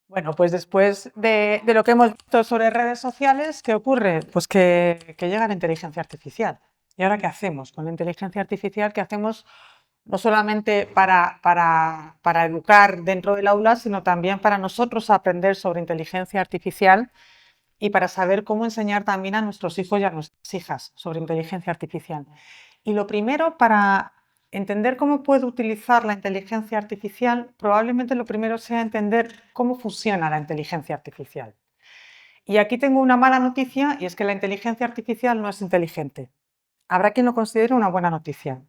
Bueno, pues después de lo que hemos visto sobre redes sociales, ¿qué ocurre? Pues que llega la inteligencia artificial. ¿Y ahora qué hacemos con la inteligencia artificial? ¿Qué hacemos no solamente para educar dentro del aula, sino también para nosotros aprender sobre inteligencia artificial y para saber cómo enseñar también a nuestros hijos y a nuestras hijas sobre inteligencia artificial? Y lo primero, para entender cómo puedo utilizar la inteligencia artificial, probablemente lo primero sea entender cómo funciona la inteligencia artificial. Y aquí tengo una mala noticia, y es que la inteligencia artificial no es inteligente. Habrá quien lo considere una buena noticia,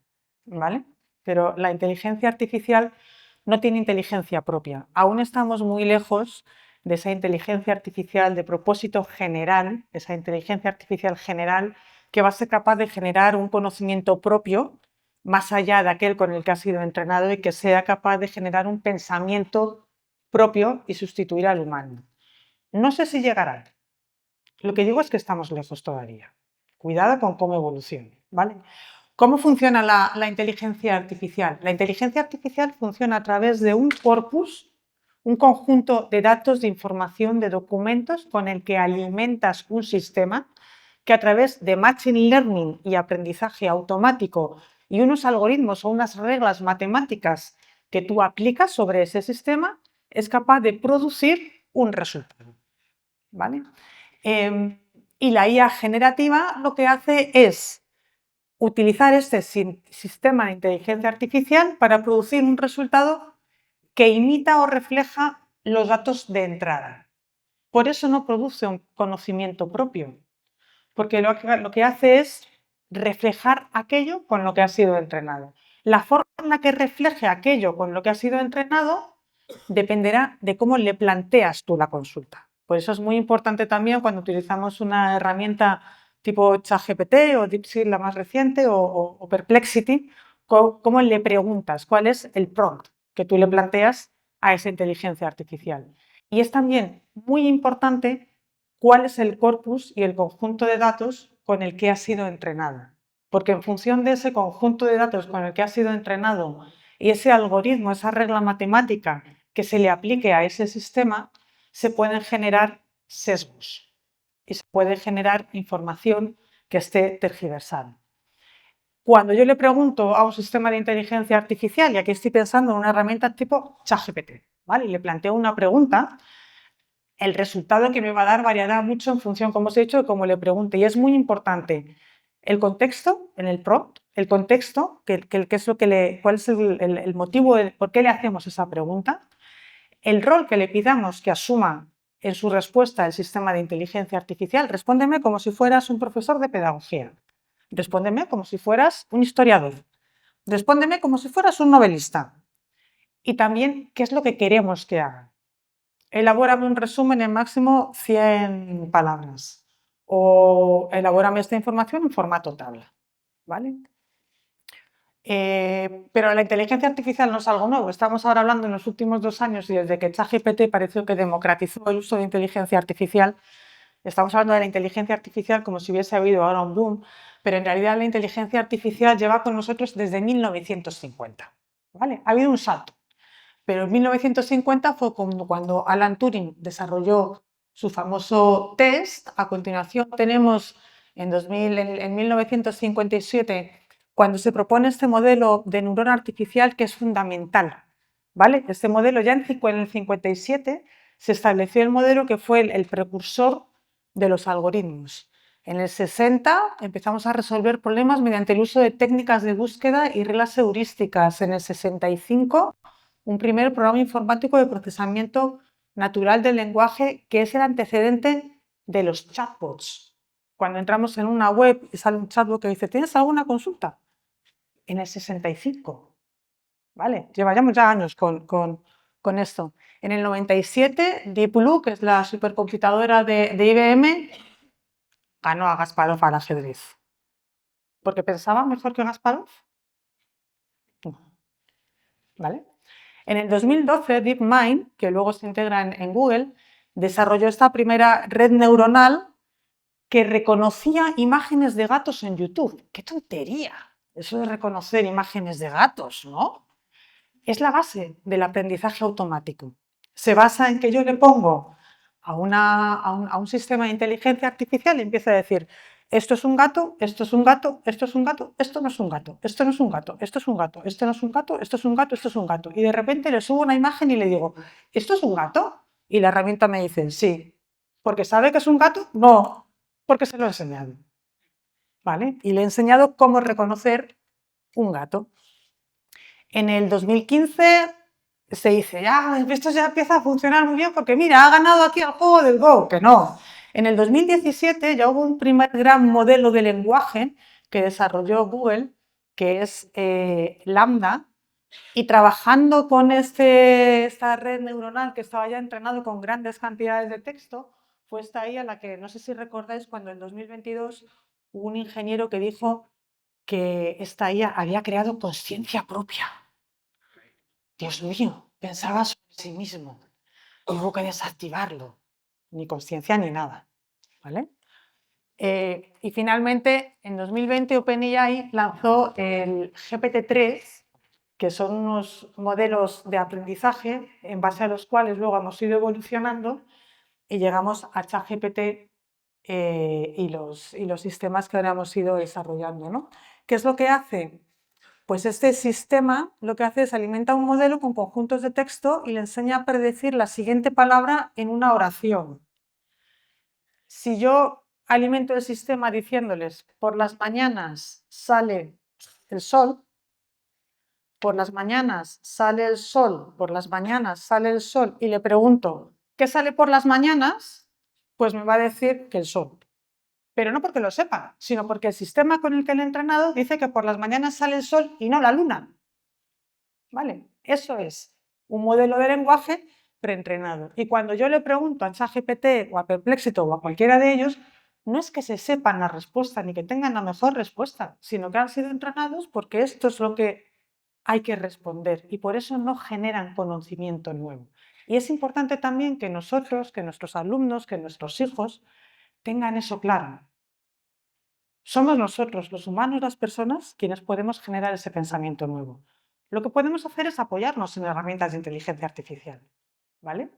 ¿vale? Pero la inteligencia artificial no tiene inteligencia propia. Aún estamos muy lejos de esa inteligencia artificial de propósito general, esa inteligencia artificial general que va a ser capaz de generar un conocimiento propio más allá de aquel con el que ha sido entrenado y que sea capaz de generar un pensamiento propio y sustituir al humano. No sé si llegará. Lo que digo es que estamos lejos todavía. Cuidado con cómo evoluciona, ¿vale? ¿Cómo funciona la inteligencia artificial? La inteligencia artificial funciona a través de un corpus, un conjunto de datos, de información, de documentos con el que alimentas un sistema que a través de machine learning y aprendizaje automático y unos algoritmos o unas reglas matemáticas que tú aplicas sobre ese sistema es capaz de producir un resultado, ¿vale? Y la IA generativa lo que hace es utilizar este sistema de inteligencia artificial para producir un resultado que imita o refleja los datos de entrada. Por eso no produce un conocimiento propio, porque lo que hace es reflejar aquello con lo que ha sido entrenado. La forma en la que refleje aquello con lo que ha sido entrenado dependerá de cómo le planteas tú la consulta. Por eso es muy importante también cuando utilizamos una herramienta tipo ChatGPT o DeepSeek, la más reciente, o Perplexity, cómo le preguntas, cuál es el prompt que tú le planteas a esa inteligencia artificial. Y es también muy importante cuál es el corpus y el conjunto de datos con el que ha sido entrenada. Porque en función de ese conjunto de datos con el que ha sido entrenado y ese algoritmo, esa regla matemática que se le aplique a ese sistema, se pueden generar sesgos y se puede generar información que esté tergiversada. Cuando yo le pregunto a un sistema de inteligencia artificial, y aquí estoy pensando en una herramienta tipo ChatGPT, ¿vale? Y le planteo una pregunta, el resultado que me va a dar variará mucho en función, como os he dicho, de cómo le pregunte. Y es muy importante el contexto en el prompt, el contexto, es lo que cuál es el motivo, por qué le hacemos esa pregunta, el rol que le pidamos que asuma en su respuesta el sistema de inteligencia artificial. Respóndeme como si fueras un profesor de pedagogía. Respóndeme como si fueras un historiador. Respóndeme como si fueras un novelista. Y también, ¿qué es lo que queremos que haga? Elabórame un resumen en máximo 100 palabras o elabórame esta información en formato tabla, ¿vale? Pero la inteligencia artificial no es algo nuevo. Estamos ahora hablando en los últimos 2 años y desde que ChatGPT pareció que democratizó el uso de inteligencia artificial, estamos hablando de la inteligencia artificial como si hubiese habido ahora un boom, pero en realidad la inteligencia artificial lleva con nosotros desde 1950, ¿vale? Ha habido un salto. Pero en 1950 fue cuando Alan Turing desarrolló su famoso test. A continuación tenemos en 1957, cuando se propone este modelo de neurona artificial que es fundamental, ¿vale? Este modelo ya en el 57 se estableció el modelo que fue el precursor de los algoritmos. En el 60 empezamos a resolver problemas mediante el uso de técnicas de búsqueda y reglas heurísticas. En el 65 un primer programa informático de procesamiento natural del lenguaje que es el antecedente de los chatbots. Cuando entramos en una web y sale un chatbot que dice, ¿tienes alguna consulta? En el 65, ¿vale? Llevamos ya años con esto. En el 97, Deep Blue, que es la supercomputadora de IBM, ganó a Kasparov al ajedrez. ¿Porque pensaba mejor que Kasparov? No, ¿vale? En el 2012, DeepMind, que luego se integra en Google, desarrolló esta primera red neuronal que reconocía imágenes de gatos en YouTube. ¡Qué tontería! Eso de reconocer imágenes de gatos, ¿no? Es la base del aprendizaje automático. se basa en que yo le pongo a un sistema de inteligencia artificial y empiezo a decir, esto es un gato, esto es un gato, esto es un gato, esto no es un gato, esto no es un gato, esto es un gato, esto no es un gato, esto es un gato, esto es un gato. Y de repente le subo una imagen y le digo, ¿esto es un gato? Y la herramienta me dice, sí. ¿Porque sabe que es un gato? No, porque se lo he enseñado. ¿Vale? Y le he enseñado cómo reconocer un gato. En el 2015 se dice, ya, esto ya empieza a funcionar muy bien porque mira, ha ganado aquí el juego del Go, que no. En el 2017 ya hubo un primer gran modelo de lenguaje que desarrolló Google, que es Lambda, y trabajando con esta red neuronal que estaba ya entrenado con grandes cantidades de texto, fue esta IA la que, no sé si recordáis, cuando en 2022 hubo un ingeniero que dijo que esta IA había creado conciencia propia. Dios mío, pensaba sobre sí mismo. Hubo que desactivarlo. Ni conciencia ni nada. ¿Vale? Y finalmente, en 2020, OpenAI lanzó el GPT-3, que son unos modelos de aprendizaje en base a los cuales luego hemos ido evolucionando y llegamos a ChatGPT y los sistemas que ahora hemos ido desarrollando, ¿no? ¿Qué es lo que hace? Pues este sistema lo que hace es alimenta un modelo con conjuntos de texto y le enseña a predecir la siguiente palabra en una oración. Si yo alimento el sistema diciéndoles por las mañanas sale el sol, por las mañanas sale el sol, por las mañanas sale el sol y le pregunto, ¿qué sale por las mañanas? Pues me va a decir que el sol. Pero no porque lo sepa, sino porque el sistema con el que le he entrenado dice que por las mañanas sale el sol y no la luna. ¿Vale? Eso es un modelo de lenguaje preentrenado. Y cuando yo le pregunto a ChatGPT o a Perplexity o a cualquiera de ellos, no es que se sepan la respuesta ni que tengan la mejor respuesta, sino que han sido entrenados porque esto es lo que hay que responder y por eso no generan conocimiento nuevo. Y es importante también que nosotros, que nuestros alumnos, que nuestros hijos tengan eso claro. Somos nosotros, los humanos, las personas, quienes podemos generar ese pensamiento nuevo. Lo que podemos hacer es apoyarnos en herramientas de inteligencia artificial, ¿vale?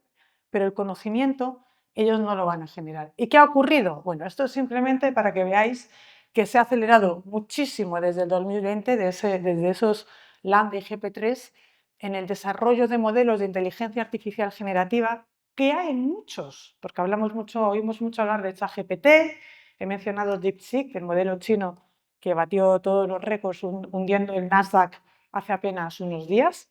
Pero el conocimiento ellos no lo van a generar. ¿Y qué ha ocurrido? Bueno, esto es simplemente para que veáis que se ha acelerado muchísimo desde el 2020, desde esos Lambda y GP3, en el desarrollo de modelos de inteligencia artificial generativa, que hay muchos, porque oímos mucho hablar de ChatGPT. He mencionado DeepSeek, el modelo chino que batió todos los récords hundiendo el Nasdaq hace apenas unos días.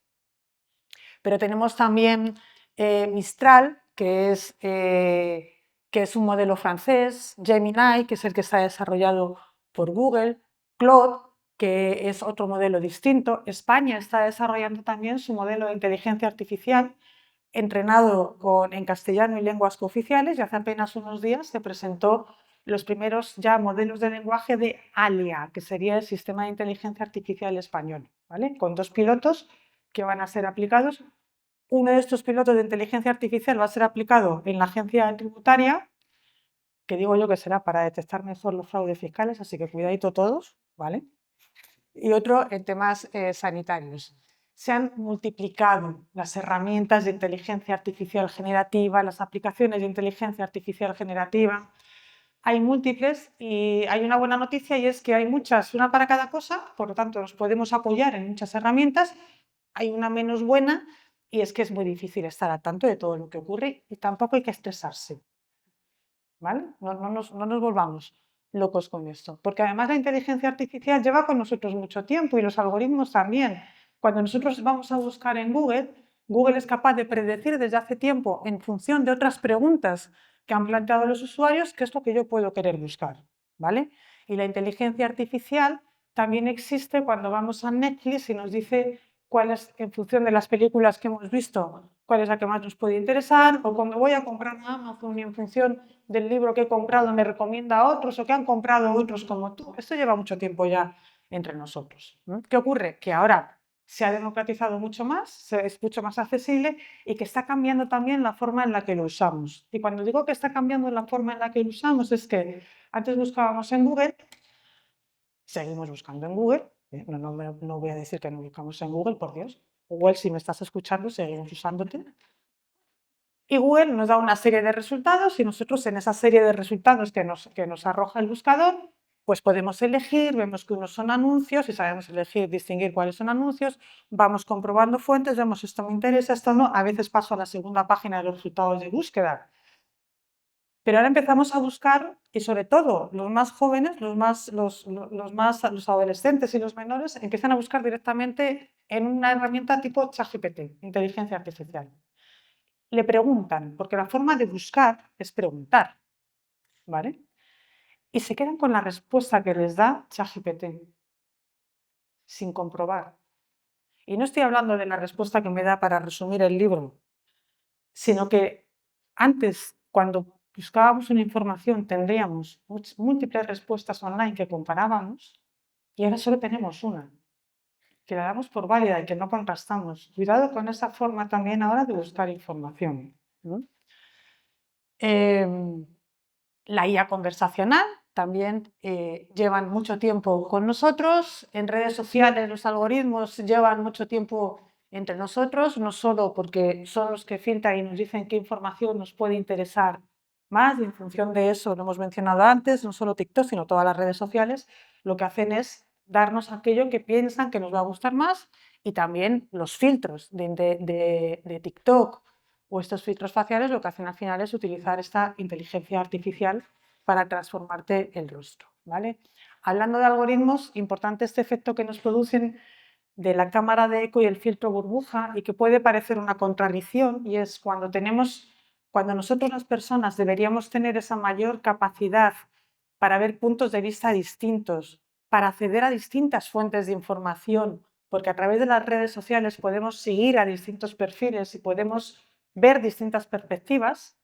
Pero tenemos también Mistral, que es un modelo francés, Gemini, que es el que está desarrollado por Google, Claude, que es otro modelo distinto. España está desarrollando también su modelo de inteligencia artificial entrenado en castellano y lenguas cooficiales, y hace apenas unos días se presentó los primeros ya modelos de lenguaje de ALIA, que sería el Sistema de Inteligencia Artificial Español, ¿vale? Con 2 pilotos que van a ser aplicados. Uno de estos pilotos de inteligencia artificial va a ser aplicado en la agencia tributaria, que digo yo que será para detectar mejor los fraudes fiscales, así que cuidadito todos, ¿vale? Y otro en temas sanitarios. Se han multiplicado las herramientas de inteligencia artificial generativa, las aplicaciones de inteligencia artificial generativa. Hay múltiples y hay una buena noticia y es que hay muchas, una para cada cosa, por lo tanto nos podemos apoyar en muchas herramientas. Hay una menos buena y es que es muy difícil estar al tanto de todo lo que ocurre y tampoco hay que estresarse. ¿Vale? No nos volvamos locos con esto, porque además la inteligencia artificial lleva con nosotros mucho tiempo y los algoritmos también. Cuando nosotros vamos a buscar en Google, Google es capaz de predecir desde hace tiempo, en función de otras preguntas que han planteado los usuarios, qué es lo que yo puedo querer buscar, ¿vale? Y la inteligencia artificial también existe cuando vamos a Netflix y nos dice cuál es, en función de las películas que hemos visto, cuál es la que más nos puede interesar, o cuando voy a comprar a Amazon y en función del libro que he comprado me recomienda a otros o que han comprado otros como tú. Esto lleva mucho tiempo ya entre nosotros, ¿no? ¿Qué ocurre? Que ahora se ha democratizado mucho más, es mucho más accesible y que está cambiando también la forma en la que lo usamos. Y cuando digo que está cambiando la forma en la que lo usamos es que antes buscábamos en Google, seguimos buscando en Google, no voy a decir que no buscamos en Google, por Dios. Google, si me estás escuchando, seguimos usándote. Y Google nos da una serie de resultados y nosotros en esa serie de resultados que nos arroja el buscador, pues podemos elegir, vemos que unos son anuncios y sabemos elegir, distinguir cuáles son anuncios, vamos comprobando fuentes, vemos esto me interesa, esto no, a veces paso a la segunda página de los resultados de búsqueda. Pero ahora empezamos a buscar, y sobre todo los más jóvenes, los adolescentes y los menores, empiezan a buscar directamente en una herramienta tipo ChatGPT, inteligencia artificial. Le preguntan, porque la forma de buscar es preguntar, ¿vale? Y se quedan con la respuesta que les da ChatGPT, sin comprobar. Y no estoy hablando de la respuesta que me da para resumir el libro, sino que antes, cuando buscábamos una información, tendríamos múltiples respuestas online que comparábamos y ahora solo tenemos una, que la damos por válida y que no contrastamos. Cuidado con esa forma también ahora de buscar información, ¿no? La IA conversacional también llevan mucho tiempo con nosotros. En redes sociales los algoritmos llevan mucho tiempo entre nosotros, no solo porque son los que filtran y nos dicen qué información nos puede interesar más, y en función de eso, lo hemos mencionado antes, no solo TikTok, sino todas las redes sociales, lo que hacen es darnos aquello que piensan que nos va a gustar más, y también los filtros de TikTok o estos filtros faciales lo que hacen al final es utilizar esta inteligencia artificial para transformarte el rostro, ¿vale? Hablando de algoritmos, importante este efecto que nos producen de la cámara de eco y el filtro burbuja, y que puede parecer una contradicción, y es cuando nosotros las personas deberíamos tener esa mayor capacidad para ver puntos de vista distintos, para acceder a distintas fuentes de información, porque a través de las redes sociales podemos seguir a distintos perfiles y podemos ver distintas perspectivas.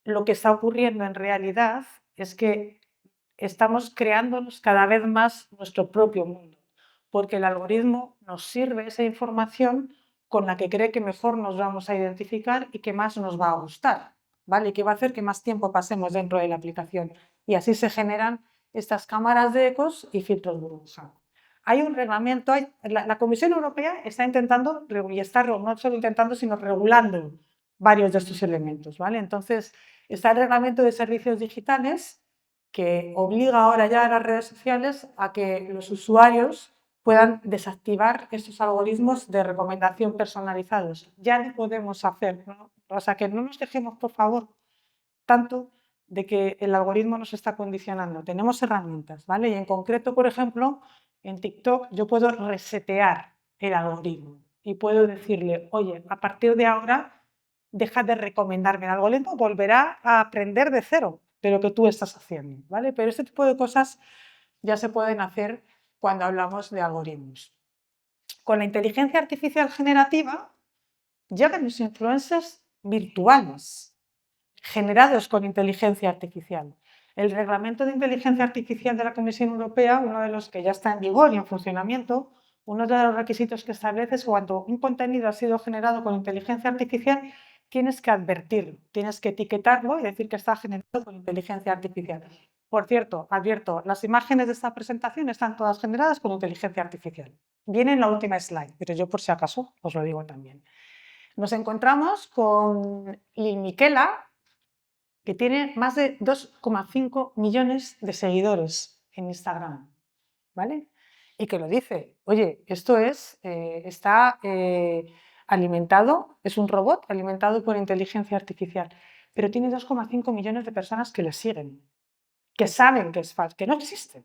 Lo que está ocurriendo en realidad es que estamos creándonos cada vez más nuestro propio mundo, porque el algoritmo nos sirve esa información con la que cree que mejor nos vamos a identificar y que más nos va a gustar, ¿vale? Y que va a hacer que más tiempo pasemos dentro de la aplicación. Y así se generan estas cámaras de ecos y filtros burbuja. Hay un reglamento, la Comisión Europea está intentando, y está no solo intentando, sino regulando varios de estos elementos, ¿vale? Entonces, está el reglamento de servicios digitales, que obliga ahora ya a las redes sociales a que los usuarios puedan desactivar estos algoritmos de recomendación personalizados. Ya no podemos hacer, ¿no? O sea, que no nos dejemos, por favor, tanto de que el algoritmo nos está condicionando. Tenemos herramientas, ¿vale? Y en concreto, por ejemplo, en TikTok yo puedo resetear el algoritmo y puedo decirle, oye, a partir de ahora deja de recomendarme. El algoritmo volverá a aprender de cero de lo que tú estás haciendo, ¿vale? Pero este tipo de cosas ya se pueden hacer cuando hablamos de algoritmos. Con la inteligencia artificial generativa llegan los influencers virtuales generados con inteligencia artificial. El reglamento de inteligencia artificial de la Comisión Europea, uno de los que ya está en vigor y en funcionamiento, uno de los requisitos que establece es cuando un contenido ha sido generado con inteligencia artificial, tienes que advertir, tienes que etiquetarlo y decir que está generado con inteligencia artificial. Por cierto, advierto, las imágenes de esta presentación están todas generadas con inteligencia artificial. Viene en la última slide, pero yo por si acaso os lo digo también. Nos encontramos con Lil Miquela, que tiene más de 2,5 millones de seguidores en Instagram, ¿vale? Y que lo dice, oye, esto está alimentado, es un robot alimentado por inteligencia artificial, pero tiene 2,5 millones de personas que le siguen, que saben que es falso, que no existe,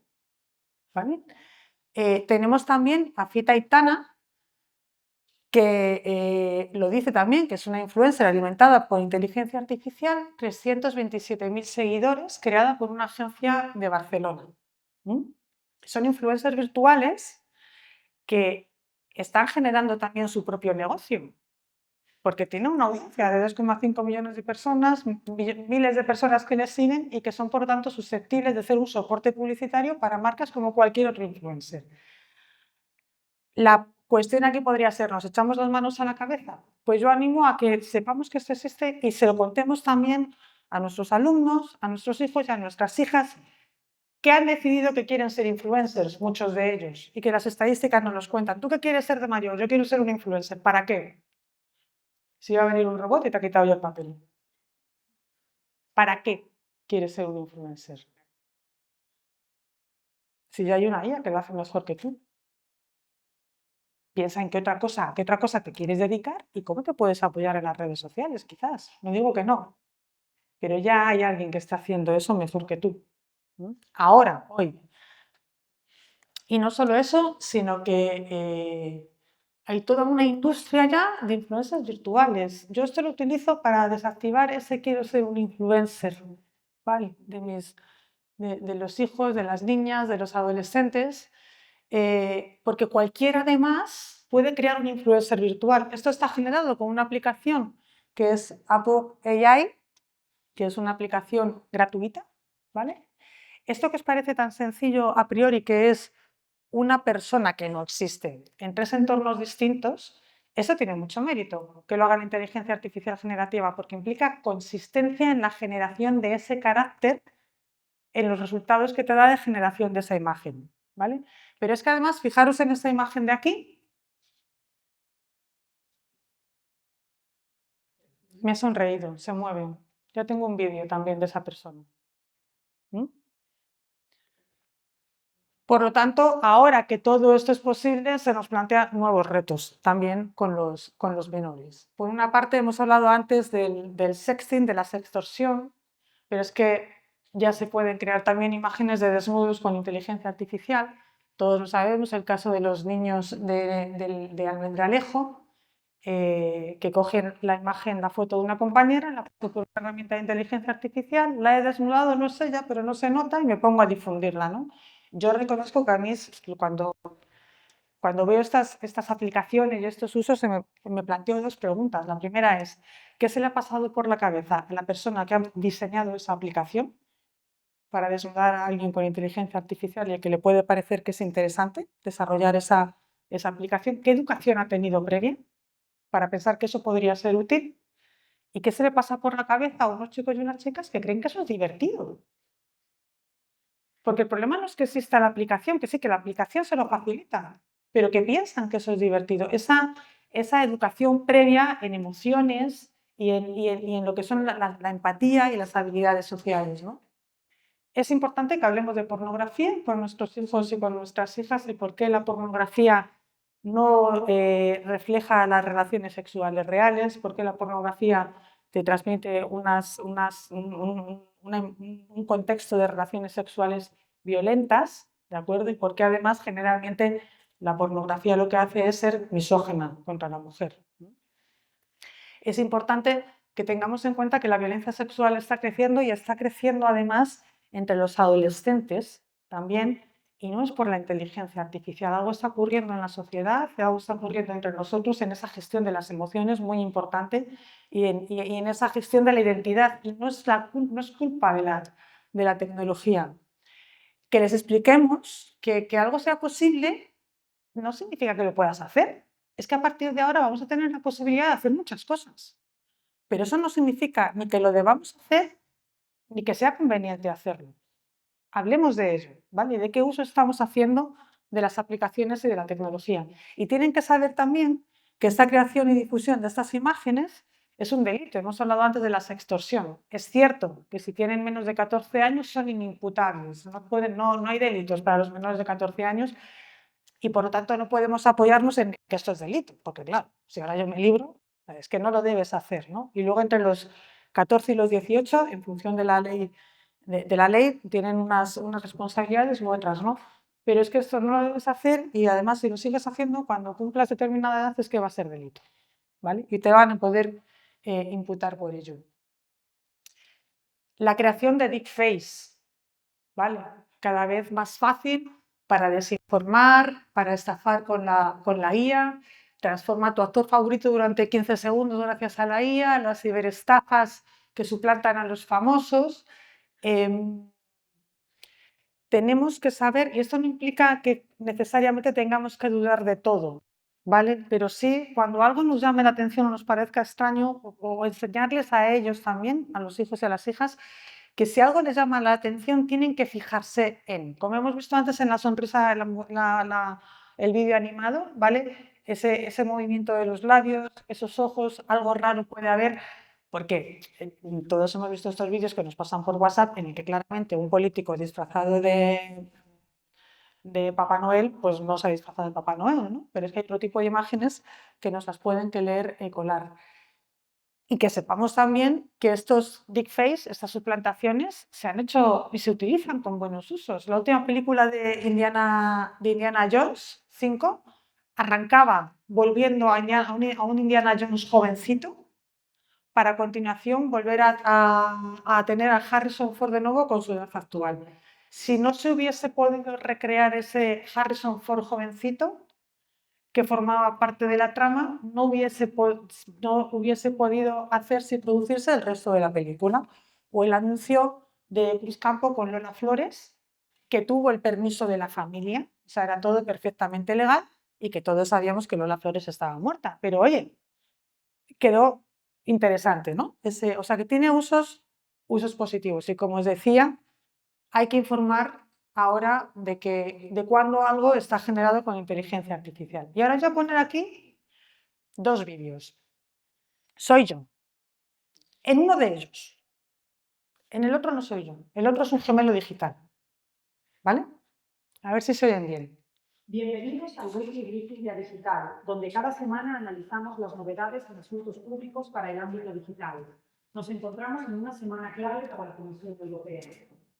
¿vale? Tenemos también a Fita Aitana, que lo dice también, que es una influencer alimentada por inteligencia artificial, 327.000 seguidores, creada por una agencia de Barcelona. Son influencers virtuales que están generando también su propio negocio, porque tienen una audiencia de 2,5 millones de personas, miles de personas que les siguen y que son, por tanto, susceptibles de ser un soporte publicitario para marcas como cualquier otro influencer. La cuestión aquí podría ser, ¿nos echamos las manos a la cabeza? Pues yo animo a que sepamos que esto existe y se lo contemos también a nuestros alumnos, a nuestros hijos y a nuestras hijas, que han decidido que quieren ser influencers, muchos de ellos, y que las estadísticas nos los cuentan. ¿Tú qué quieres ser de mayor? Yo quiero ser un influencer. ¿Para qué? Si va a venir un robot y te ha quitado ya el papel. ¿Para qué quieres ser un influencer? Si ya hay una IA que lo hace mejor que tú. Piensa en qué otra cosa te quieres dedicar y cómo te puedes apoyar en las redes sociales, quizás. No digo que no, pero ya hay alguien que está haciendo eso mejor que tú. Ahora, hoy. Y no solo eso, sino que hay toda una industria ya de influencers virtuales. Yo esto lo utilizo para desactivar ese quiero ser un influencer, ¿vale? De los hijos, de las niñas, de los adolescentes, porque cualquiera además puede crear un influencer virtual. Esto está generado con una aplicación que es Apple AI, que es una aplicación gratuita, ¿vale? Esto que os parece tan sencillo a priori, que es una persona que no existe en tres entornos distintos, eso tiene mucho mérito, que lo haga la inteligencia artificial generativa, porque implica consistencia en la generación de ese carácter en los resultados que te da de generación de esa imagen, ¿vale? Pero es que además, fijaros en esta imagen de aquí, me ha sonreído, se mueve. Yo tengo un vídeo también de esa persona. ¿Mm? Por lo tanto, ahora que todo esto es posible, se nos plantean nuevos retos también con los menores. Por una parte, hemos hablado antes del sexting, de la sextorsión, pero es que ya se pueden crear también imágenes de desnudos con inteligencia artificial. Todos lo sabemos, el caso de los niños de Almendralejo, que cogen la imagen, la foto de una compañera, la foto por una herramienta de inteligencia artificial, la he desnudado, no es ella, pero no se nota y me pongo a difundirla, ¿no? Yo reconozco que a mí cuando veo estas aplicaciones y estos usos me planteo dos preguntas. La primera es, ¿qué se le ha pasado por la cabeza a la persona que ha diseñado esa aplicación para desnudar a alguien con inteligencia artificial y a que le puede parecer que es interesante desarrollar esa aplicación? ¿Qué educación ha tenido previa para pensar que eso podría ser útil? ¿Y qué se le pasa por la cabeza a unos chicos y unas chicas que creen que eso es divertido? Porque el problema no es que exista la aplicación, que sí, que la aplicación se lo facilita, pero que piensan que eso es divertido. Esa educación previa en emociones y en lo que son la empatía y las habilidades sociales, ¿no? Es importante que hablemos de pornografía con nuestros hijos y con nuestras hijas y por qué la pornografía no refleja las relaciones sexuales reales, por qué la pornografía te transmite un contexto de relaciones sexuales violentas, ¿de acuerdo? Y por qué además generalmente la pornografía lo que hace es ser misógina contra la mujer. Es importante que tengamos en cuenta que la violencia sexual está creciendo y está creciendo además entre los adolescentes también, y no es por la inteligencia artificial. Algo está ocurriendo en la sociedad, algo está ocurriendo entre nosotros en esa gestión de las emociones muy importante y en esa gestión de la identidad. Y no es culpa de la tecnología. Que les expliquemos que algo sea posible no significa que lo puedas hacer. Es que a partir de ahora vamos a tener la posibilidad de hacer muchas cosas. Pero eso no significa ni que lo debamos hacer ni que sea conveniente hacerlo. Hablemos de ello, ¿vale? De qué uso estamos haciendo de las aplicaciones y de la tecnología. Y tienen que saber también que esta creación y difusión de estas imágenes es un delito. Hemos hablado antes de la sextorsión. Es cierto que si tienen menos de 14 años son inimputables. No hay delitos para los menores de 14 años y por lo tanto no podemos apoyarnos en que esto es delito. Porque claro, si ahora yo me libro, es que no lo debes hacer, ¿no? Y luego entre los 14 y los 18, en función de la ley, tienen unas responsabilidades u otras, ¿no? Pero es que esto no lo debes hacer y además si lo sigues haciendo, cuando cumplas determinada edad es que va a ser delito, ¿vale? Y te van a poder imputar por ello. La creación de deepfakes, ¿vale? Cada vez más fácil para desinformar, para estafar con la IA, transforma tu actor favorito durante 15 segundos gracias a la IA, las ciberestafas que suplantan a los famosos. Tenemos que saber, y esto no implica que necesariamente tengamos que dudar de todo, ¿vale? Pero sí, cuando algo nos llame la atención o nos parezca extraño, o enseñarles a ellos también, a los hijos y a las hijas, que si algo les llama la atención tienen que fijarse en, como hemos visto antes en la sonrisa, el vídeo animado, ¿vale? ese movimiento de los labios, esos ojos, algo raro puede haber, porque todos hemos visto estos vídeos que nos pasan por WhatsApp en el que claramente un político disfrazado de Papá Noel, pues no se ha disfrazado de Papá Noel, ¿no? Pero es que hay otro tipo de imágenes que nos las pueden querer colar. Y que sepamos también que estos deepfakes, estas suplantaciones, se han hecho y se utilizan con buenos usos. La última película de Indiana Jones 5 arrancaba volviendo a un Indiana Jones jovencito para a continuación volver a tener a Harrison Ford de nuevo con su edad actual. Si no se hubiese podido recrear ese Harrison Ford jovencito, que formaba parte de la trama, no hubiese podido hacerse y producirse el resto de la película. O el anuncio de Cruz Campo con Lola Flores, que tuvo el permiso de la familia, o sea, era todo perfectamente legal y que todos sabíamos que Lola Flores estaba muerta. Pero oye, quedó interesante, ¿no? O sea, que tiene usos positivos. Y como os decía, hay que informar ahora de cuándo algo está generado con inteligencia artificial. Y ahora os voy a poner aquí dos vídeos. Soy yo. En uno de ellos. En el otro no soy yo. El otro es un gemelo digital. ¿Vale? A ver si se oyen bien. Bienvenidos al Wikipedia Digital, donde cada semana analizamos las novedades en asuntos públicos para el ámbito digital. Nos encontramos en una semana clave para la Comisión Europea.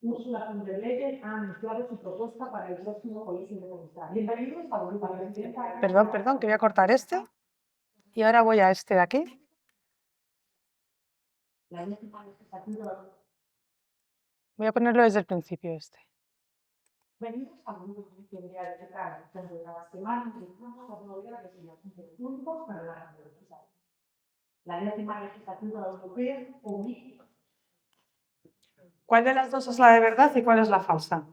Ursula von der Leyen ha anunciado su propuesta para el próximo Colegio de Comisarios. Bienvenidos a la Perdón, que voy a cortar este. Y ahora voy a este de aquí. Voy a ponerlo desde el principio este. Bienvenidos a la Wikipedia Digital, donde cada semana analizamos las novedades en asuntos públicos para el ámbito digital. La décima legislatura europea o México. ¿Cuál de las dos es la de verdad y cuál es la falsa?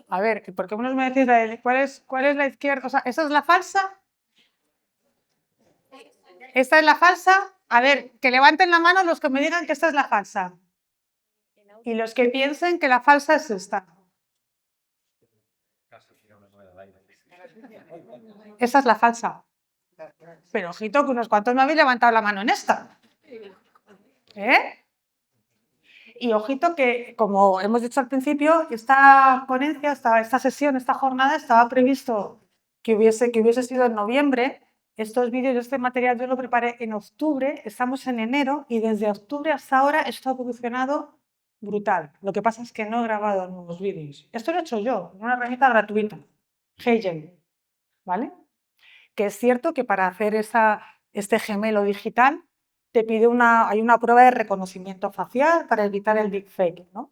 A ver, ¿por qué unos me decís cuál es la izquierda? O sea, ¿esa es la falsa? ¿Esta es la falsa? A ver, que levanten la mano los que me digan que esta es la falsa. Y los que piensen que la falsa es esta. Esa es la falsa. Pero ojito que unos cuantos me habéis levantado la mano en esta. ¿Eh? Y ojito que, como hemos dicho al principio, esta ponencia, esta sesión, esta jornada estaba previsto que hubiese sido en noviembre. Estos vídeos, este material yo lo preparé en octubre, estamos en enero y desde octubre hasta ahora esto ha evolucionado brutal. Lo que pasa es que no he grabado nuevos vídeos. Esto lo he hecho yo, en una herramienta gratuita, Heygen, ¿vale? Que es cierto que para hacer este gemelo digital te pide hay una prueba de reconocimiento facial para evitar el deepfake, ¿no?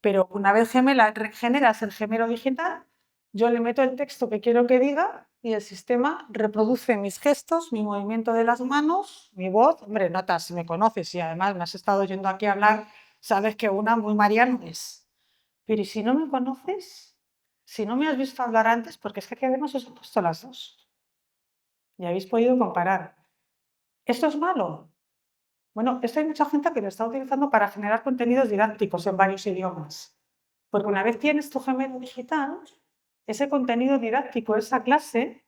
Pero una vez generas el gemelo digital, yo le meto el texto que quiero que diga y el sistema reproduce mis gestos, mi movimiento de las manos, mi voz. Hombre, notas, si me conoces y además me has estado oyendo aquí hablar, sabes que una muy Mariano es. Pero ¿y si no me conoces? Si no me has visto hablar antes, porque es que aquí además os he puesto las dos. Y habéis podido comparar. ¿Esto es malo? Bueno, esto hay mucha gente que lo está utilizando para generar contenidos didácticos en varios idiomas. Porque una vez tienes tu gemelo digital, ese contenido didáctico, esa clase,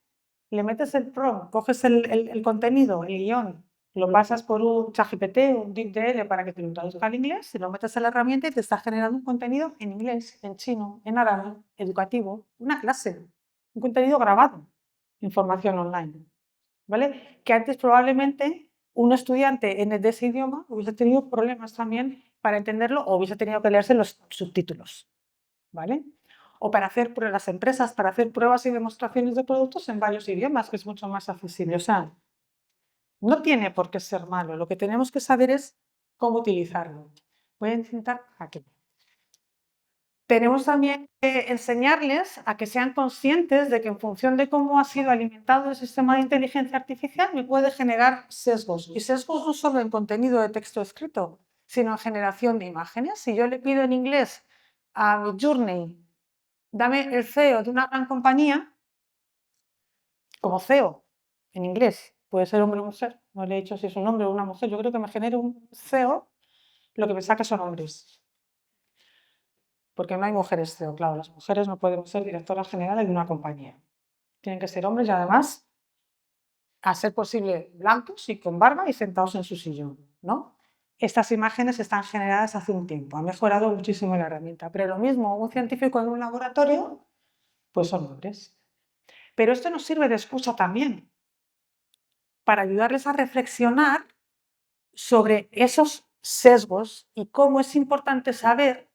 le metes el prompt, coges el contenido, el guión, lo pasas por un ChatGPT o un DeepDL para que te lo traduzca al inglés, y lo metes en la herramienta y te está generando un contenido en inglés, en chino, en árabe, educativo, una clase, un contenido grabado, información online. ¿Vale? Que antes probablemente un estudiante de ese idioma hubiese tenido problemas también para entenderlo o hubiese tenido que leerse los subtítulos, ¿vale? O para hacer las empresas, para hacer pruebas y demostraciones de productos en varios idiomas, que es mucho más accesible. O sea, no tiene por qué ser malo, lo que tenemos que saber es cómo utilizarlo. Voy a intentar aquí. Tenemos también que enseñarles a que sean conscientes de que en función de cómo ha sido alimentado el sistema de inteligencia artificial me puede generar sesgos. Y sesgos no solo en contenido de texto escrito, sino en generación de imágenes. Si yo le pido en inglés a Midjourney, dame el CEO de una gran compañía, como CEO, en inglés, puede ser hombre o mujer, no le he dicho si es un hombre o una mujer, yo creo que me genera un CEO, lo que me saca son hombres. porque no hay mujeres CEO, claro, las mujeres no podemos ser directoras generales de una compañía. Tienen que ser hombres y además, a ser posible, blancos y con barba y sentados en su sillón, ¿no? Estas imágenes están generadas hace un tiempo, ha mejorado muchísimo la herramienta, pero lo mismo, un científico en un laboratorio, pues son hombres. Pero esto nos sirve de excusa también para ayudarles a reflexionar sobre esos sesgos y cómo es importante saber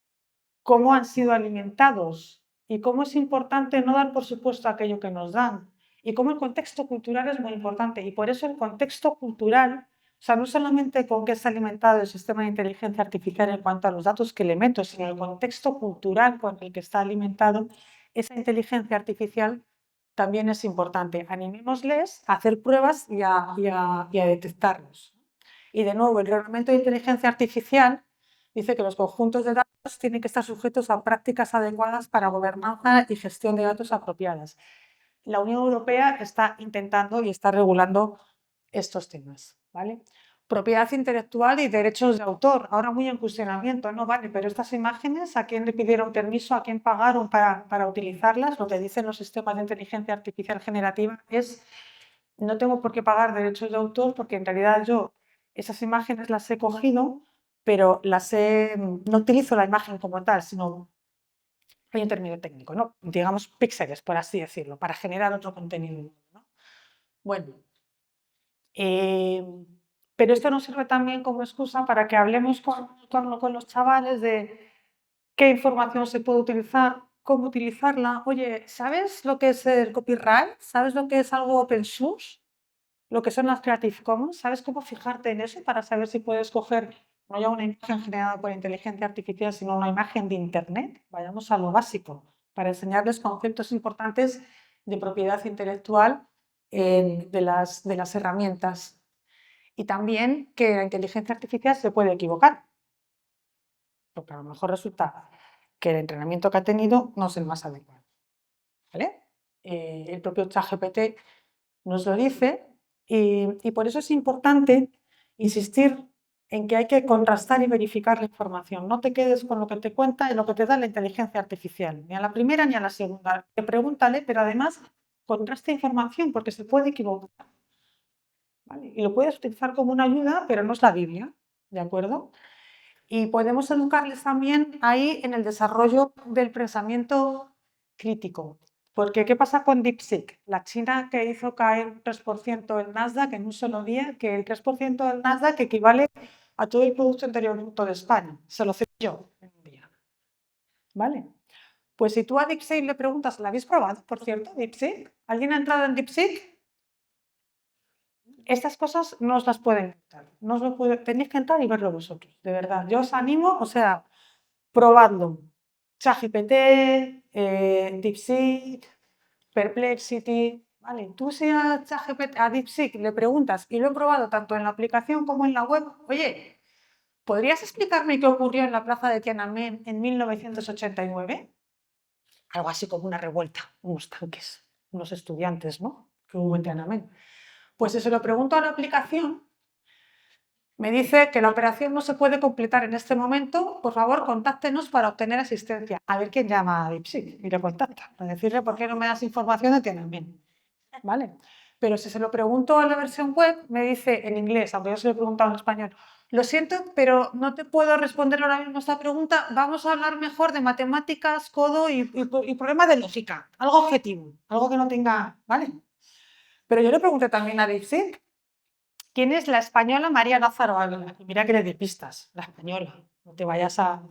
cómo han sido alimentados y cómo es importante no dar por supuesto aquello que nos dan y cómo el contexto cultural es muy importante. Y por eso el contexto cultural, o sea, no solamente con qué está alimentado el sistema de inteligencia artificial en cuanto a los datos que le meto, sino el contexto cultural con el que está alimentado esa inteligencia artificial también es importante. Animémosles a hacer pruebas y a detectarlos. Y de nuevo, el reglamento de inteligencia artificial dice que los conjuntos de datos tienen que estar sujetos a prácticas adecuadas para gobernanza y gestión de datos apropiadas. La Unión Europea está intentando y está regulando estos temas, ¿vale? Propiedad intelectual y derechos de autor, ahora muy en cuestionamiento, no vale, pero estas imágenes, ¿a quién le pidieron permiso? ¿A quién pagaron para utilizarlas? Lo que dicen los sistemas de inteligencia artificial generativa es: no tengo por qué pagar derechos de autor porque en realidad yo esas imágenes las he cogido, pero no utilizo la imagen como tal, sino hay un término técnico, ¿no? Digamos píxeles, por así decirlo, para generar otro contenido, ¿no? Bueno, eh, pero esto nos sirve también como excusa para que hablemos con los chavales de qué información se puede utilizar, cómo utilizarla. Oye, ¿sabes lo que es el copyright? ¿Sabes lo que es algo open source? Lo que son las Creative Commons, ¿sabes cómo fijarte en eso para saber si puedes coger no ya una imagen generada por inteligencia artificial, sino una imagen de Internet? Vayamos a lo básico, para enseñarles conceptos importantes de propiedad intelectual de las herramientas. Y también que la inteligencia artificial se puede equivocar, porque a lo mejor resulta que el entrenamiento que ha tenido no es el más adecuado. ¿Vale? El propio ChatGPT nos lo dice y por eso es importante insistir en que hay que contrastar y verificar la información. No te quedes con lo que te cuenta y lo que te da la inteligencia artificial, ni a la primera ni a la segunda. Te pregúntale, pero además contrasta información porque se puede equivocar. ¿Vale? Y lo puedes utilizar como una ayuda, pero no es la Biblia, ¿de acuerdo? Y podemos educarles también ahí en el desarrollo del pensamiento crítico. Porque, ¿qué pasa con DeepSeek? La China que hizo caer un 3% el Nasdaq en un solo día, que el 3% del Nasdaq equivale a todo el Producto Interior Bruto de España. Se lo sé yo en un día. ¿Vale? Pues si tú a DeepSeek le preguntas, ¿la habéis probado, por cierto, DeepSeek? ¿Alguien ha entrado en DeepSeek? Estas cosas no os las pueden contar. No os lo tenéis que entrar y verlo vosotros, de verdad. Yo os animo, o sea, probadlo. ChatGPT, DeepSeek, Perplexity, ¿vale? Tú si a ChatGPT, a DeepSeek le preguntas, y lo he probado tanto en la aplicación como en la web, oye, ¿podrías explicarme qué ocurrió en la plaza de Tiananmen en 1989? Algo así como una revuelta, unos tanques, unos estudiantes, ¿no? Que hubo en Tiananmen. Pues si se lo pregunto a la aplicación, me dice que la operación no se puede completar en este momento. Por favor, contáctenos para obtener asistencia. A ver quién llama a DeepSeek y le contacta. Para decirle por qué no me das información de Tiananmen. ¿Vale? Pero si se lo pregunto a la versión web, me dice en inglés, aunque yo se lo he preguntado en español: lo siento, pero no te puedo responder ahora mismo esta pregunta. Vamos a hablar mejor de matemáticas, codo y problemas de lógica. Algo objetivo, algo que no tenga. ¿Vale? Pero yo le pregunté también a DeepSeek: ¿quién es la española María Lázaro Ávila? Y mira que le di pistas, la española, no te vayas a...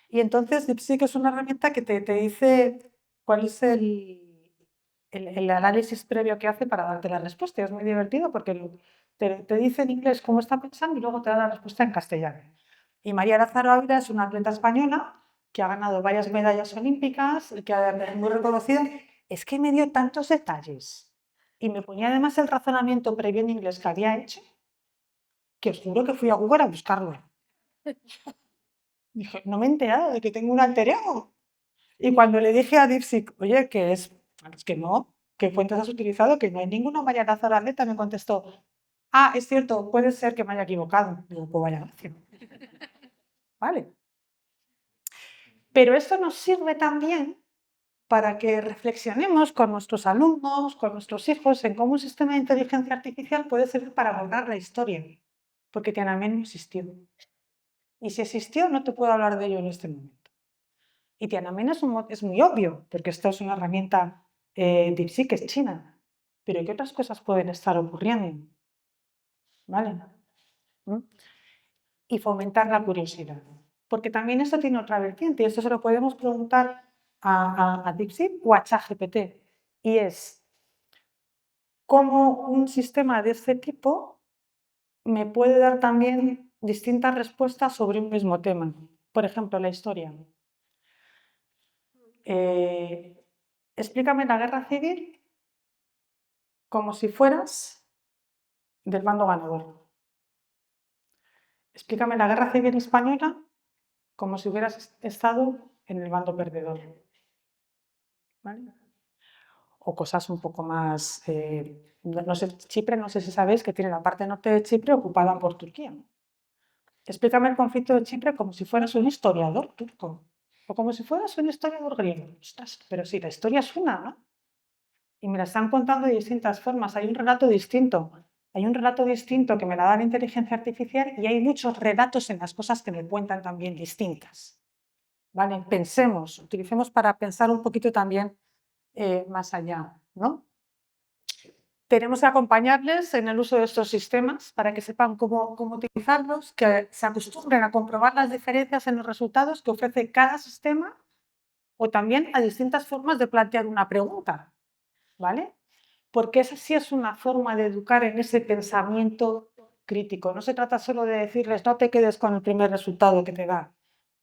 Y entonces DeepSeek es una herramienta que te dice cuál es el análisis previo que hace para darte la respuesta. Y es muy divertido porque te dice en inglés cómo está pensando y luego te da la respuesta en castellano. Y María Lázaro Ávila es una atleta española que ha ganado varias medallas olímpicas, que es muy reconocida. Es que me dio tantos detalles y me ponía además el razonamiento previo en inglés que había hecho, que os juro que fui a Google a buscarlo. Dije, no me he enterado de que tengo un alter ego. Y cuando le dije a DeepSeek, oye, es que no, ¿qué fuentes has utilizado? Que no hay ninguna María Lázaro Arleta, me contestó: ah, es cierto, puede ser que me haya equivocado. Digo, pues vaya gracia. Vale. Pero esto nos sirve también para que reflexionemos con nuestros alumnos, con nuestros hijos, en cómo un sistema de inteligencia artificial puede servir para borrar la historia, porque Tiananmen no existió. Y si existió, no te puedo hablar de ello en este momento. Y Tiananmen es muy obvio, porque esto es una herramienta DeepSeek, que es china. Pero ¿qué otras cosas pueden estar ocurriendo? ¿Vale? ¿Mm? Y fomentar la curiosidad. Porque también esto tiene otra vertiente, y esto se lo podemos preguntar a DeepSeek o a ChatGPT. Y es cómo un sistema de este tipo me puede dar también distintas respuestas sobre un mismo tema. Por ejemplo, la historia. Explícame la guerra civil como si fueras del bando ganador. Explícame la guerra civil española como si hubieras estado en el bando perdedor. ¿Vale? O cosas un poco más... no sé, Chipre, no sé si sabéis que tiene la parte norte de Chipre ocupada por Turquía. Explícame el conflicto de Chipre como si fueras un historiador turco o como si fueras un historiador griego. Ostras, pero sí, la historia es una, ¿no? Y me la están contando de distintas formas. Hay un relato distinto. Hay un relato distinto que me la da la inteligencia artificial y hay muchos relatos en las cosas que me cuentan también distintas. ¿Vale? Pensemos, utilicemos para pensar un poquito también más allá, ¿no? Tenemos que acompañarles en el uso de estos sistemas para que sepan cómo utilizarlos, que se acostumbren a comprobar las diferencias en los resultados que ofrece cada sistema o también a distintas formas de plantear una pregunta, ¿vale? Porque esa sí es una forma de educar en ese pensamiento crítico. No se trata solo de decirles no te quedes con el primer resultado que te da.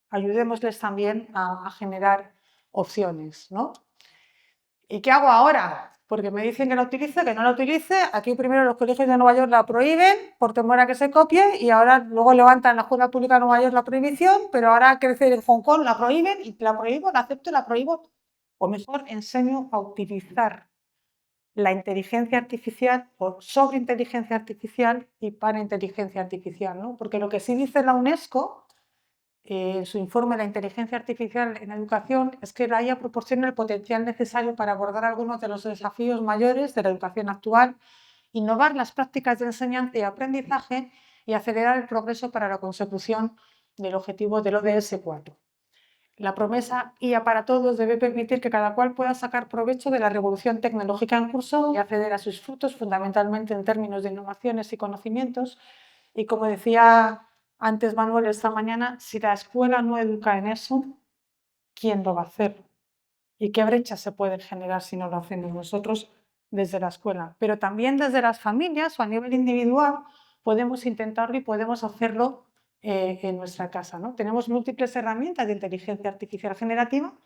Ayudémosles también a generar opciones, ¿no? ¿Y qué hago ahora? Porque me dicen que la utilice, que no la utilice. Aquí primero los colegios de Nueva York la prohíben por temor a que se copie y ahora luego levantan la Junta Pública de Nueva York la prohibición, pero ahora crece en Hong Kong, la prohíben y la prohíbo, la acepto y la prohíbo. O mejor enseño a utilizar la inteligencia artificial o sobre inteligencia artificial y para inteligencia artificial, ¿no? Porque lo que sí dice la UNESCO en su informe La inteligencia artificial en la educación es que la IA proporciona el potencial necesario para abordar algunos de los desafíos mayores de la educación actual, innovar las prácticas de enseñanza y aprendizaje y acelerar el progreso para la consecución del objetivo del ODS 4. La promesa IA para todos debe permitir que cada cual pueda sacar provecho de la revolución tecnológica en curso y acceder a sus frutos, fundamentalmente en términos de innovaciones y conocimientos. Y como decía antes Manuel esta mañana, si la escuela no educa en eso, ¿quién lo va a hacer? ¿Y qué brechas se pueden generar si no lo hacemos nosotros desde la escuela? Pero también desde las familias o a nivel individual podemos intentarlo y podemos hacerlo en nuestra casa, ¿no? Tenemos múltiples herramientas de inteligencia artificial generativa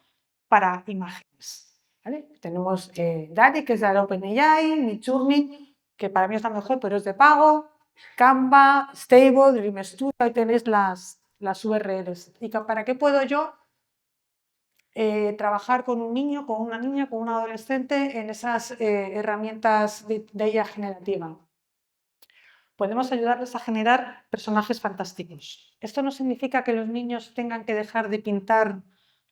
para imágenes, ¿vale? Tenemos DALL-E, que es de la OpenAI, Midjourney, que para mí es la mejor, pero es de pago, Canva, Stable, Dream Studio, ahí tenéis las URLs. ¿Y para qué puedo yo trabajar con un niño, con una niña, con un adolescente en esas herramientas de IA generativa? Podemos ayudarles a generar personajes fantásticos. Esto no significa que los niños tengan que dejar de pintar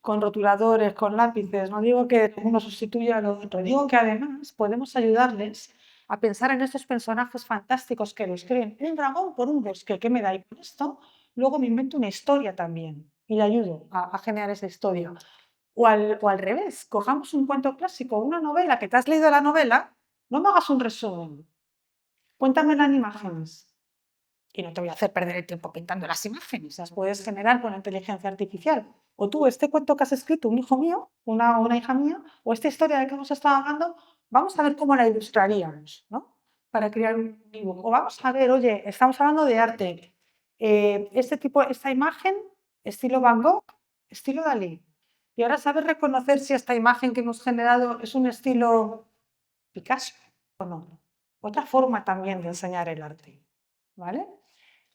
con rotuladores, con lápices. No digo que uno sustituya al otro. Digo que además podemos ayudarles a pensar en estos personajes fantásticos que los creen. Un dragón por un bosque, ¿qué me da? Y con esto luego me invento una historia también y le ayudo a generar esa historia. O al revés, cojamos un cuento clásico, una novela que te has leído la novela, no me hagas un resumen, cuéntamela en imágenes. Y no te voy a hacer perder el tiempo pintando las imágenes, las puedes generar con la inteligencia artificial. O tú, este cuento que has escrito, un hijo mío, una hija mía, o esta historia de que hemos estado hablando, vamos a ver cómo la ilustraríamos, ¿no? Para crear un dibujo. O vamos a ver, oye, estamos hablando de arte. Esta imagen, estilo Van Gogh, estilo Dalí. Y ahora sabes reconocer si esta imagen que hemos generado es un estilo Picasso o no. Otra forma también de enseñar el arte, ¿vale?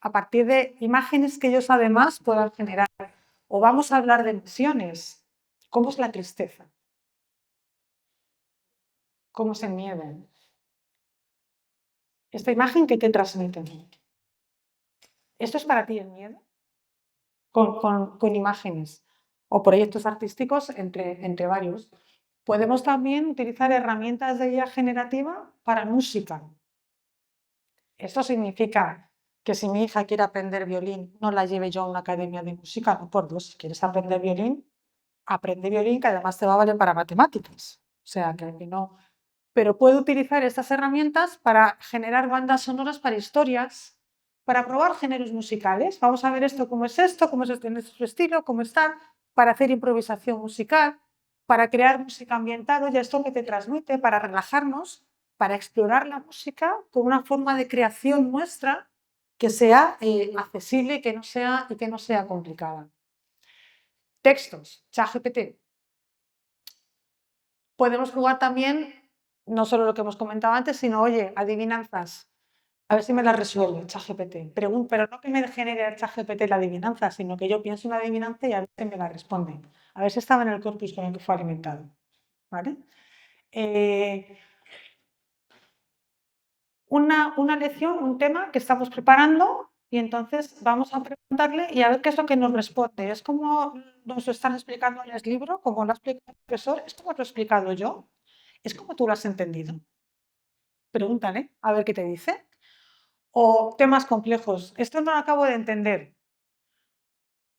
A partir de imágenes que ellos además puedan generar. O vamos a hablar de emociones. ¿Cómo es la tristeza? ¿Cómo es el miedo? Esta imagen que te transmite. ¿Esto es para ti el miedo? Con imágenes. o proyectos artísticos entre varios. Podemos también utilizar herramientas de guía generativa para música. Esto significa que si mi hija quiere aprender violín, no la lleve yo a una academia de música, no por Dios, si quieres aprender violín, aprende violín, que además te va a valer para matemáticas. O sea, que no. Pero puedo utilizar estas herramientas para generar bandas sonoras para historias, para probar géneros musicales. Vamos a ver cómo es esto, cómo es este en su estilo, cómo está, para hacer improvisación musical, para crear música ambiental, oye, esto que te transmite, para relajarnos, para explorar la música con una forma de creación nuestra que sea accesible y que no sea complicada. Textos, ChatGPT. Podemos jugar también, no solo lo que hemos comentado antes, sino, oye, adivinanzas. A ver si me las resuelve ChatGPT. Pero no que me genere el ChatGPT la adivinanza, sino que yo pienso una adivinanza y a ver si me la responde. A ver si estaba en el corpus con el que fue alimentado. ¿Vale? Una lección, un tema que estamos preparando y entonces vamos a preguntarle y a ver qué es lo que nos responde. Es como nos lo están explicando en el libro, como lo ha explicado el profesor, es como lo he explicado yo, es como tú lo has entendido. Pregúntale a ver qué te dice. O temas complejos. Esto no lo acabo de entender.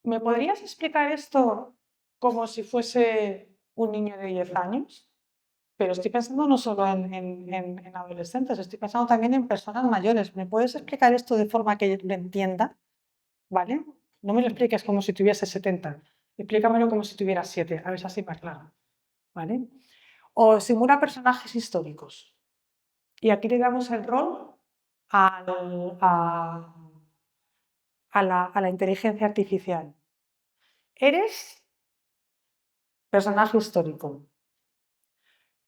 ¿Me podrías explicar esto como si fuese un niño de 10 años? Pero estoy pensando no solo en adolescentes, estoy pensando también en personas mayores. ¿Me puedes explicar esto de forma que lo entienda? ¿Vale? No me lo expliques como si tuviese 70. Explícamelo como si tuviera 7. A ver si así más claro. ¿Vale? O simula personajes históricos. Y aquí le damos el rol a la inteligencia artificial. Eres personaje histórico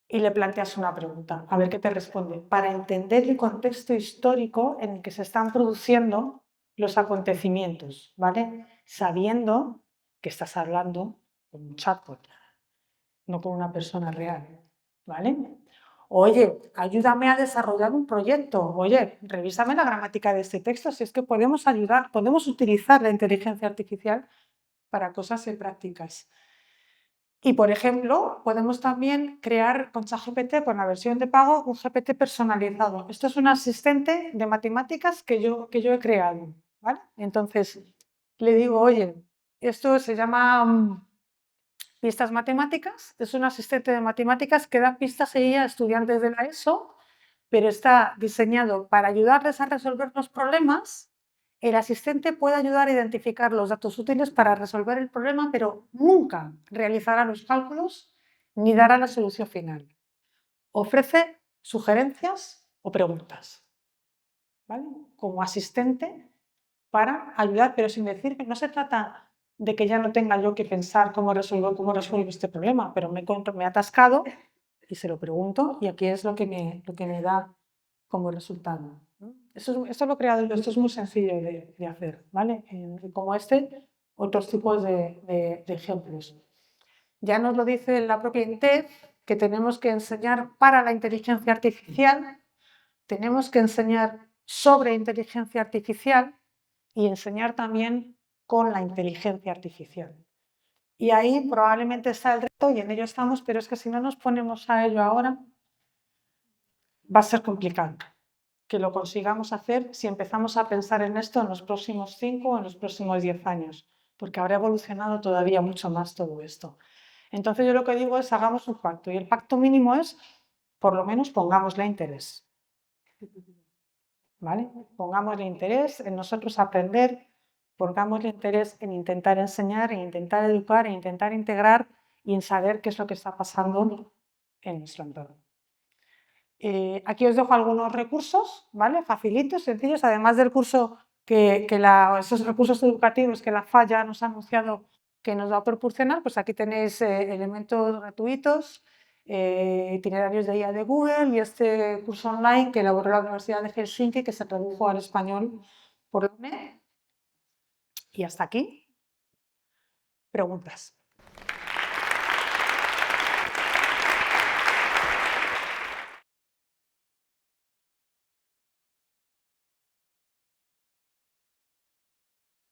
y le planteas una pregunta, a ver qué te responde, para entender el contexto histórico en el que se están produciendo los acontecimientos, ¿vale? Sabiendo que estás hablando con un chatbot, no con una persona real, ¿vale? Oye, ayúdame a desarrollar un proyecto. Oye, revísame la gramática de este texto, si es que podemos ayudar, podemos utilizar la inteligencia artificial para cosas prácticas. Y, por ejemplo, podemos también crear con ChatGPT, con la versión de pago, un GPT personalizado. Esto es un asistente de matemáticas que yo he creado, ¿vale? Entonces, le digo, oye, esto se llama pistas matemáticas, es un asistente de matemáticas que da pistas a estudiantes de la ESO, pero está diseñado para ayudarles a resolver los problemas. El asistente puede ayudar a identificar los datos útiles para resolver el problema, pero nunca realizará los cálculos ni dará la solución final. Ofrece sugerencias o preguntas, ¿vale? Como asistente para ayudar, pero sin decir que no se trata de que ya no tenga yo que pensar cómo resuelvo este problema, pero me he atascado y se lo pregunto y aquí es lo que me da como resultado. Esto lo he creado yo, esto es muy sencillo de hacer, ¿vale? Como otros tipos de ejemplos. Ya nos lo dice la propia INTEF, que tenemos que enseñar para la inteligencia artificial, tenemos que enseñar sobre inteligencia artificial y enseñar también con la inteligencia artificial. Y ahí probablemente está el reto y en ello estamos, pero es que si no nos ponemos a ello ahora, va a ser complicado que lo consigamos hacer si empezamos a pensar en esto en los próximos 5 o en los próximos 10 años, porque habrá evolucionado todavía mucho más todo esto. Entonces yo lo que digo es hagamos un pacto y el pacto mínimo es por lo menos pongámosle interés. ¿Vale? Pongámosle interés en nosotros aprender, pongámosle interés en intentar enseñar, en intentar educar, en intentar integrar y en saber qué es lo que está pasando en nuestro entorno. Aquí os dejo algunos recursos, ¿vale? Facilitos, sencillos, además del curso esos recursos educativos que la FAIA nos ha anunciado que nos va a proporcionar, pues aquí tenéis elementos gratuitos, itinerarios de guía de Google y este curso online que elaboró la Universidad de Helsinki, que se tradujo al español por la UNED. Y hasta aquí. Preguntas.